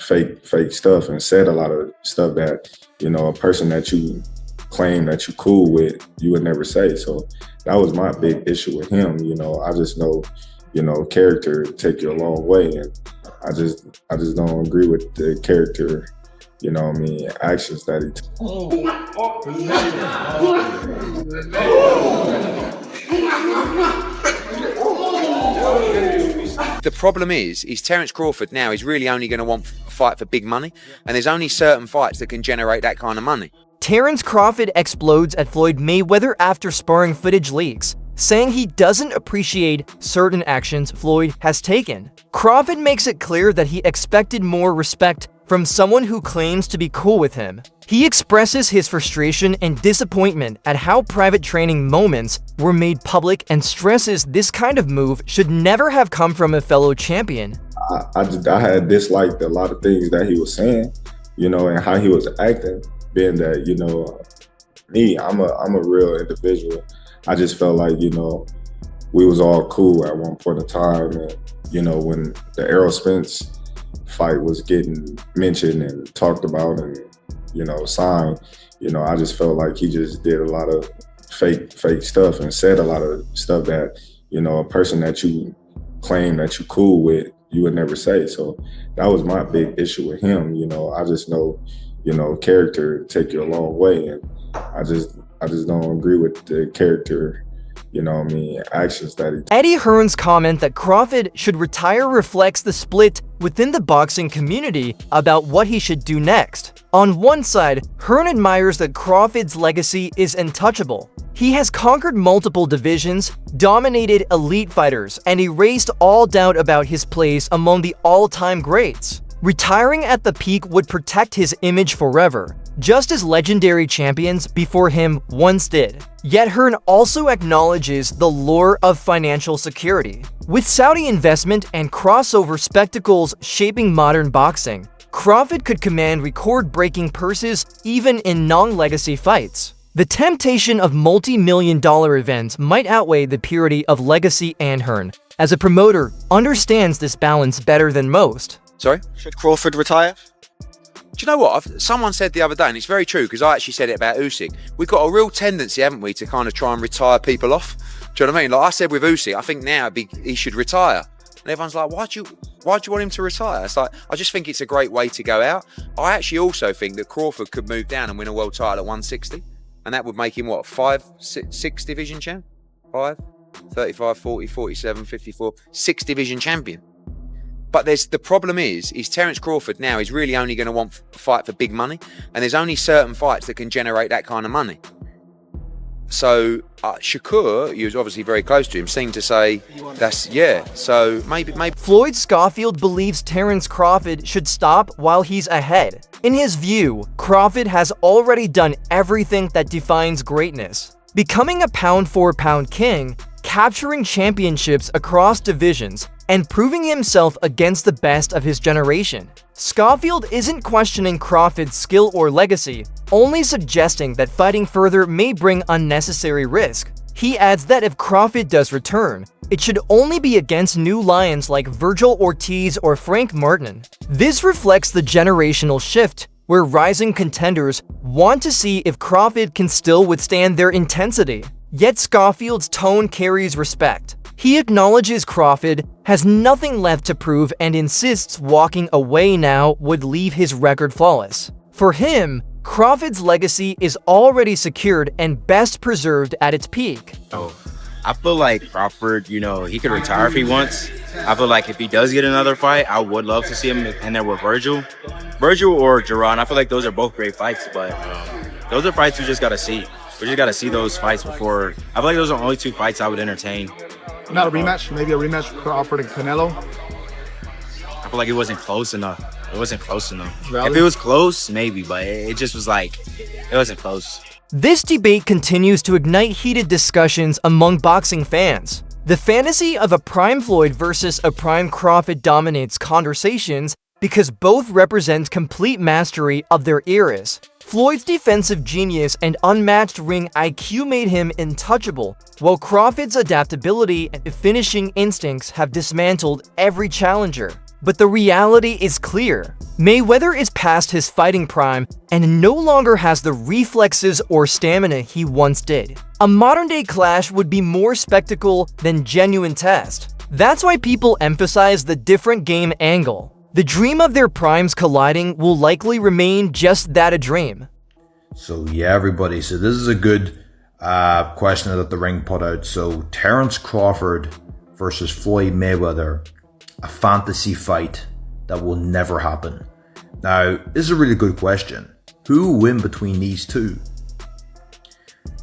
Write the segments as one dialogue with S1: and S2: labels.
S1: fake stuff and said a lot of stuff that, a person that you claim that you cool with, you would never say. So that was my big issue with him. I just know, character take you a long way, and I just don't agree with the character, actions that he took.
S2: The problem is Terence Crawford now is really only going to want a fight for big money, and there's only certain fights that can generate that kind of money.
S3: Terence Crawford explodes at Floyd Mayweather after sparring footage leaks, saying he doesn't appreciate certain actions Floyd has taken. Crawford makes it clear that he expected more respect from someone who claims to be cool with him. He expresses his frustration and disappointment at how private training moments were made public and stresses this kind of move should never have come from a fellow champion.
S1: I had disliked a lot of things that he was saying, and how he was acting, being that, me, I'm a real individual. I just felt like, we was all cool at one point in time. And, when the Errol Spence fight was getting mentioned and talked about and, signed, I just felt like he just did a lot of fake stuff and said a lot of stuff that, a person that you claim that you cool with, you would never say. So that was my big issue with him. I just know, character take you a long way, and I just don't agree with the character, actions that he took.
S3: Eddie Hearn's comment that Crawford should retire reflects the split within the boxing community about what he should do next. On one side, Hearn admires that Crawford's legacy is untouchable. He has conquered multiple divisions, dominated elite fighters, and erased all doubt about his place among the all-time greats. Retiring at the peak would protect his image forever, just as legendary champions before him once did. Yet Hearn also acknowledges the lure of financial security. With Saudi investment and crossover spectacles shaping modern boxing, Crawford could command record-breaking purses even in non-legacy fights. The temptation of multi-million-dollar events might outweigh the purity of legacy, and Hearn, as a promoter, understands this balance better than most.
S2: Sorry?
S4: Should Crawford retire?
S2: Do you know what? Someone said the other day, and it's very true, because I actually said it about Usyk. We've got a real tendency, haven't we, to kind of try and retire people off. Do you know what I mean? Like I said with Usyk, I think now he should retire. And everyone's like, why do you want him to retire? It's like, I just think it's a great way to go out. I actually also think that Crawford could move down and win a world title at 160. And that would make him, what, 6 division champ? 5, 35, 40, 47, 54, 6 division champion. But the problem is Terence Crawford now is really only going to want a fight for big money, and there's only certain fights that can generate that kind of money. So Shakur, he was obviously very close to him, seemed to say so maybe.
S3: Floyd Schofield believes Terence Crawford should stop while he's ahead. In his view, Crawford has already done everything that defines greatness. Becoming a pound-for-pound king, capturing championships across divisions, and proving himself against the best of his generation. Schofield isn't questioning Crawford's skill or legacy, only suggesting that fighting further may bring unnecessary risk. He adds that if Crawford does return, it should only be against new lions like Virgil Ortiz or Frank Martin. This reflects the generational shift, where rising contenders want to see if Crawford can still withstand their intensity. Yet Schofield's tone carries respect. He acknowledges Crawford has nothing left to prove and insists walking away now would leave his record flawless. For him, Crawford's legacy is already secured and best preserved at its peak.
S4: I feel like Crawford, he could retire if he wants. I feel like if he does get another fight, I would love to see him in there with Virgil or Gerard. I feel like those are both great fights, but those are fights we just got to see. We just got to see those fights before. I feel like those are the only 2 fights I would entertain.
S5: Not a rematch? Maybe a rematch with Crawford and Canelo?
S4: I feel like it wasn't close enough.
S5: Really?
S4: If it was close, maybe, but it just was like, it wasn't close.
S3: This debate continues to ignite heated discussions among boxing fans. The fantasy of a prime Floyd versus a prime Crawford dominates conversations because both represent complete mastery of their eras. Floyd's defensive genius and unmatched ring IQ made him untouchable, while Crawford's adaptability and finishing instincts have dismantled every challenger. But the reality is clear. Mayweather is past his fighting prime and no longer has the reflexes or stamina he once did. A modern-day clash would be more spectacle than genuine test. That's why people emphasize the different game angle. The dream of their primes colliding will likely remain just that, a dream.
S6: So yeah, everybody, so this is a good question that the ring put out. So Terence Crawford versus Floyd Mayweather, a fantasy fight that will never happen. Now, this is a really good question. Who will win between these two?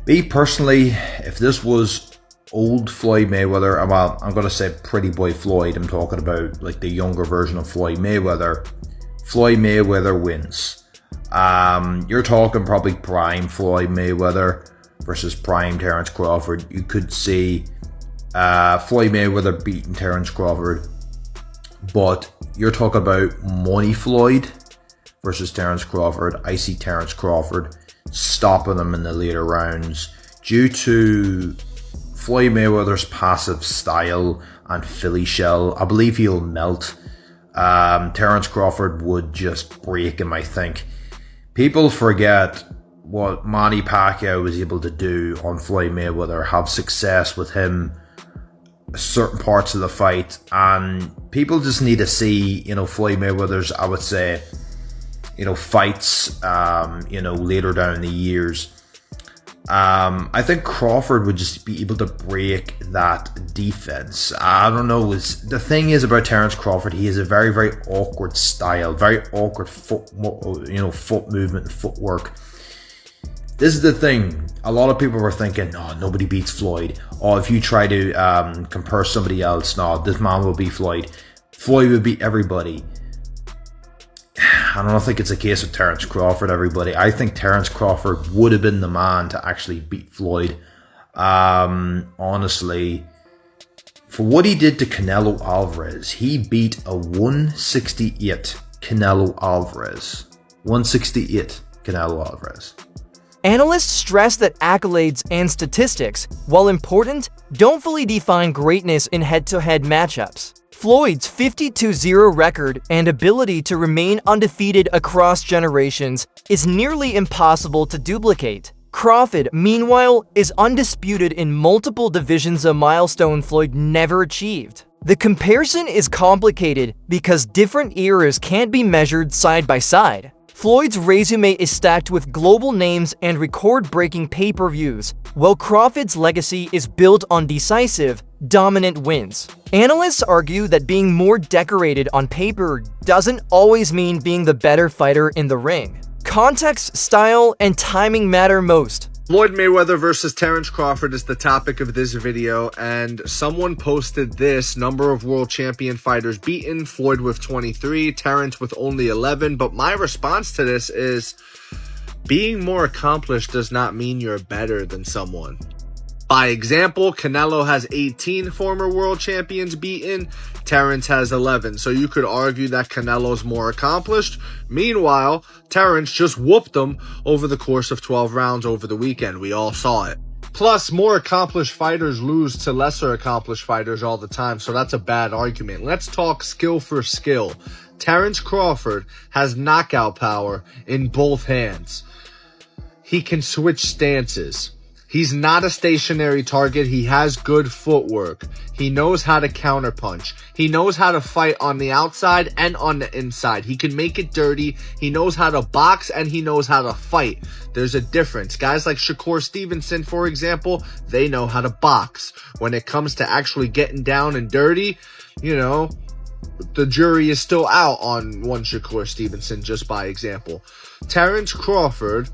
S6: Me personally, if this was old Floyd Mayweather, well, I'm going to say pretty boy Floyd, I'm talking about like the younger version of Floyd Mayweather wins. You're talking probably prime Floyd Mayweather versus prime Terence Crawford. You could see Floyd Mayweather beating Terence Crawford, but you're talking about money Floyd versus Terence Crawford. I see Terence Crawford stopping him in the later rounds due to Floyd Mayweather's passive style and Philly shell. I believe he'll melt. Terence Crawford would just break him, I think. People forget what Manny Pacquiao was able to do on Floyd Mayweather, have success with him certain parts of the fight, and people just need to see, Floyd Mayweather's, I would say, fights, later down in the years. I think Crawford would just be able to break that defense. I don't know. The thing is about Terence Crawford, he has a very, very awkward style, very awkward foot movement and footwork. This is the thing. A lot of people were thinking, no, nobody beats Floyd. Or if you try to compare somebody else, no, this man will beat Floyd. Floyd would beat everybody. I don't think it's a case of Terence Crawford, everybody. I think Terence Crawford would have been the man to actually beat Floyd. Honestly, for what he did to Canelo Alvarez, he beat a 168 Canelo Alvarez. 168 Canelo Alvarez.
S3: Analysts stress that accolades and statistics, while important, don't fully define greatness in head-to-head matchups. Floyd's 50-0 record and ability to remain undefeated across generations is nearly impossible to duplicate. Crawford, meanwhile, is undisputed in multiple divisions, a milestone Floyd never achieved. The comparison is complicated because different eras can't be measured side by side. Floyd's resume is stacked with global names and record-breaking pay-per-views, while Crawford's legacy is built on decisive, dominant wins. Analysts argue that being more decorated on paper doesn't always mean being the better fighter in the ring. Context, style, and timing matter most.
S5: Floyd Mayweather versus Terence Crawford is the topic of this video, and someone posted this: number of world champion fighters beaten, Floyd with 23, Terence with only 11. But my response to this is, being more accomplished does not mean you're better than someone. By example, Canelo has 18 former world champions beaten, Terence has 11. So you could argue that Canelo's more accomplished. Meanwhile, Terence just whooped him over the course of 12 rounds over the weekend. We all saw it. Plus, more accomplished fighters lose to lesser accomplished fighters all the time, so that's a bad argument. Let's talk skill for skill. Terence Crawford has knockout power in both hands. He can switch stances. He's not a stationary target. He has good footwork. He knows how to counterpunch. He knows how to fight on the outside and on the inside. He can make it dirty. He knows how to box and he knows how to fight. There's a difference. Guys like Shakur Stevenson, for example, they know how to box. When it comes to actually getting down and dirty, the jury is still out on one Shakur Stevenson, just by example. Terence Crawford,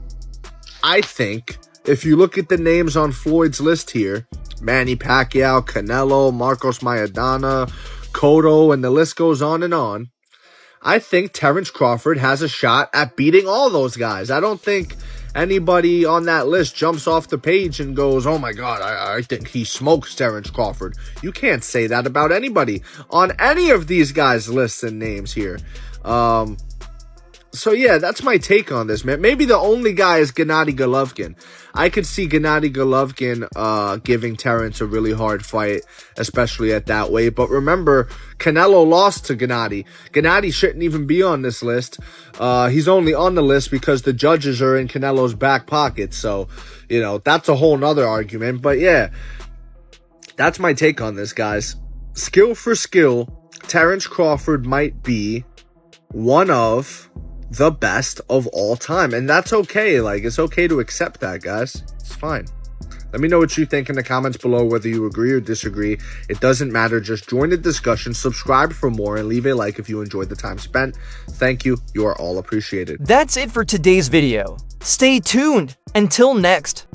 S5: I think, if you look at the names on Floyd's list here, Manny Pacquiao, Canelo, Marcos Maidana, Cotto, and the list goes on and on, I think Terence Crawford has a shot at beating all those guys. I don't think anybody on that list jumps off the page and goes, oh my God, I think he smokes Terence Crawford. You can't say that about anybody on any of these guys' lists and names here. So yeah, that's my take on this, man. Maybe the only guy is Gennady Golovkin. I could see Gennady Golovkin giving Terence a really hard fight, especially at that weight. But remember, Canelo lost to Gennady. Gennady shouldn't even be on this list. He's only on the list because the judges are in Canelo's back pocket. So, you know, that's a whole nother argument. But yeah, that's my take on this, guys. Skill for skill, Terence Crawford might be one of the best of all time, and that's okay. Like, it's okay to accept that, guys. It's fine. Let me know what you think in the comments below, whether you agree or disagree. It doesn't matter. Just join the discussion, subscribe for more, and leave a like if you enjoyed the time spent. Thank you. You are all appreciated.
S3: That's it for today's video. Stay tuned. Until next.